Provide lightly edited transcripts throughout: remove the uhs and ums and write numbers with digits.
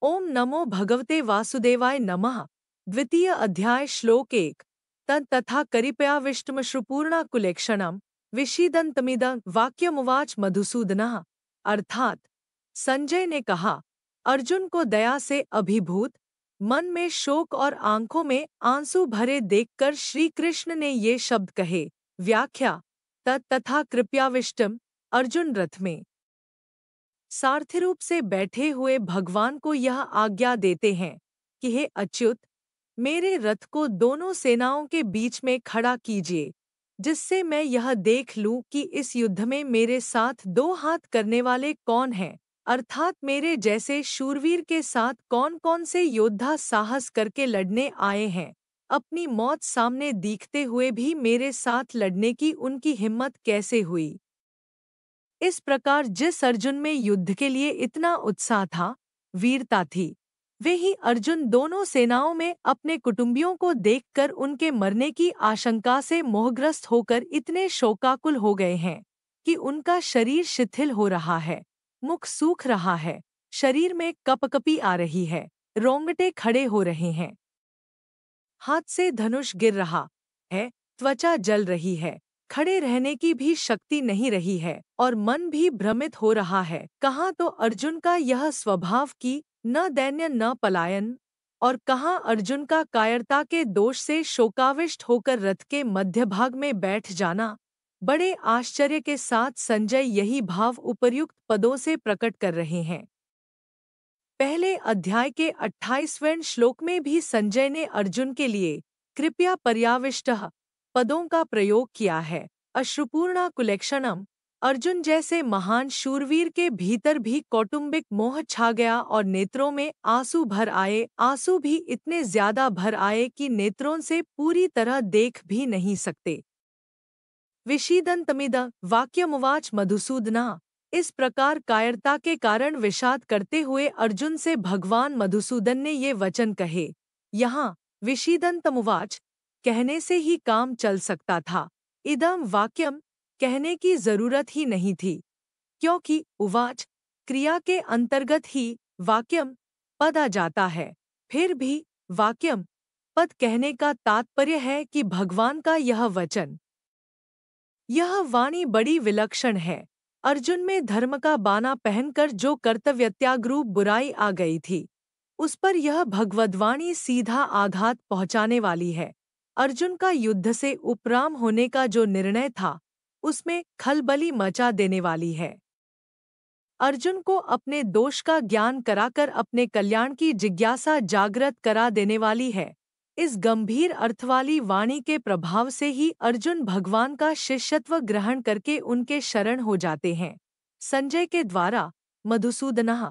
ओम नमो भगवते वासुदेवाय नमः। द्वितीय अध्याय श्लोक 1। तथा करिपयाविष्टमश्रुपूर्णा कुलेक्षणम विषीदन्तमिदं वाक्यमुवाच मधुसूदनः। अर्थात संजय ने कहा, अर्जुन को दया से अभिभूत, मन में शोक और आंखों में आंसू भरे देखकर श्री कृष्ण ने ये शब्द कहे। व्याख्या। तथा कृपयाविष्टम, अर्जुन रथ में सारथी रूप से बैठे हुए भगवान को यह आज्ञा देते हैं कि हे अच्युत, मेरे रथ को दोनों सेनाओं के बीच में खड़ा कीजिए, जिससे मैं यह देख लूं कि इस युद्ध में मेरे साथ दो हाथ करने वाले कौन हैं, अर्थात मेरे जैसे शूरवीर के साथ कौन कौन से योद्धा साहस करके लड़ने आए हैं। अपनी मौत सामने देखते हुए भी मेरे साथ लड़ने की उनकी हिम्मत कैसे हुई। इस प्रकार जिस अर्जुन में युद्ध के लिए इतना उत्साह था, वीरता थी, वे ही अर्जुन दोनों सेनाओं में अपने कुटुंबियों को देखकर उनके मरने की आशंका से मोहग्रस्त होकर इतने शोकाकुल हो गए हैं कि उनका शरीर शिथिल हो रहा है, मुख सूख रहा है, शरीर में कपकपी आ रही है, रोंगटे खड़े हो रहे हैं, हाथ से धनुष गिर रहा है, त्वचा जल रही है, खड़े रहने की भी शक्ति नहीं रही है और मन भी भ्रमित हो रहा है। कहाँ तो अर्जुन का यह स्वभाव कि न दैन्य न पलायन, और कहाँ अर्जुन का कायरता के दोष से शोकाविष्ट होकर रथ के मध्य भाग में बैठ जाना। बड़े आश्चर्य के साथ संजय यही भाव उपर्युक्त पदों से प्रकट कर रहे हैं। पहले अध्याय के 28वें श्लोक में भी संजय ने अर्जुन के लिए कृपया पर्याविष्टः पदों का प्रयोग किया है। अश्रुपूर्णा कुलेक्षणम, अर्जुन जैसे महान शूरवीर के भीतर भी कौटुंबिक मोह छा गया और नेत्रों में आंसू भर आए, आंसू भी इतने ज्यादा भर आए कि नेत्रों से पूरी तरह देख भी नहीं सकते। विषीदन्तमिद वाक्यमुवाच मधुसूदनः, इस प्रकार कायरता के कारण विषाद करते हुए अर्जुन से भगवान मधुसूदन ने ये वचन कहे। यहाँ विषीदन्तमुवाच कहने से ही काम चल सकता था, इदम वाक्यम कहने की जरूरत ही नहीं थी, क्योंकि उवाच क्रिया के अंतर्गत ही वाक्यम पद आ जाता है। फिर भी वाक्यम पद कहने का तात्पर्य है कि भगवान का यह वचन, यह वाणी बड़ी विलक्षण है। अर्जुन में धर्म का बाना पहनकर जो कर्तव्यत्याग रूप बुराई आ गई थी, उस पर यह भगवद्वाणी सीधा आघात पहुंचाने वाली है। अर्जुन का युद्ध से उपराम होने का जो निर्णय था, उसमें खलबली मचा देने वाली है। अर्जुन को अपने दोष का ज्ञान कराकर अपने कल्याण की जिज्ञासा जागृत करा देने वाली है। इस गंभीर अर्थवाली वाणी के प्रभाव से ही अर्जुन भगवान का शिष्यत्व ग्रहण करके उनके शरण हो जाते हैं। संजय के द्वारा मधुसूदनः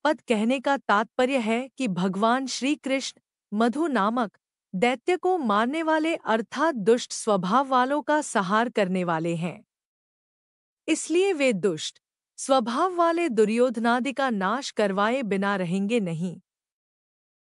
पद कहने का तात्पर्य है कि भगवान श्री कृष्ण मधु नामक दैत्य को मारने वाले अर्थात दुष्ट स्वभाव वालों का संहार करने वाले हैं। इसलिए वे दुष्ट स्वभाव वाले दुर्योधनादि का नाश करवाए बिना रहेंगे नहीं।